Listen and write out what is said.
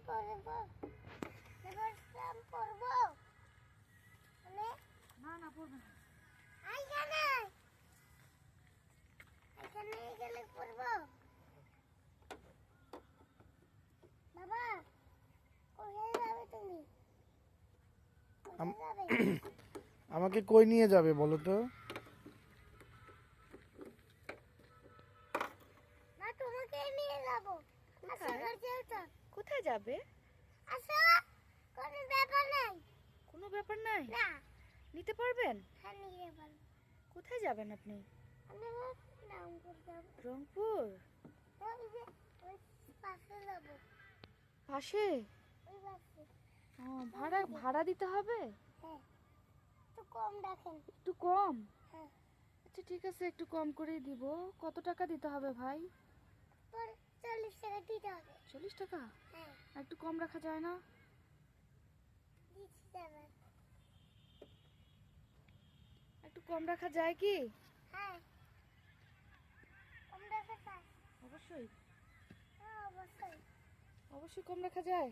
করব এবার স্নান করব মানে না পড়বে না। এইখানে গেলে করব বাবা কোথায় যাবে তুমি কোথায় যাবে আমাকে কই নিয়ে যাবে বলো তো? না তোমাকে নিয়ে যাব আচ্ছা কোথায় যাবে? আচ্ছা কোনো ব্যাপার নাই কোনো ব্যাপার নাই। না নিতে পারবেন? হ্যাঁ নিয়ে পারবো কোথায় যাবেন আপনি? আমি রংপুর যাব রংপুর? ওই যে ওই পাশে যাব পাশে? ওই পাশে ভাড়া দিতে হবে? হ্যাঁ একটু কম রাখেন একটু কম? হ্যাঁ আচ্ছা ঠিক আছে, একটু কম করেই দিব। কত টাকা দিতে হবে ভাই? পর 40 টাকা দিতে হবে 40 টাকা? হ্যাঁ একটু কম রাখা যায় না? দিচ্ছি যাবে একটু কম রাখা যায় কি? হ্যাঁ কম রাখা যায় অবশ্যই হ্যাঁ অবশ্যই অবশ্যই কম রাখা যায়।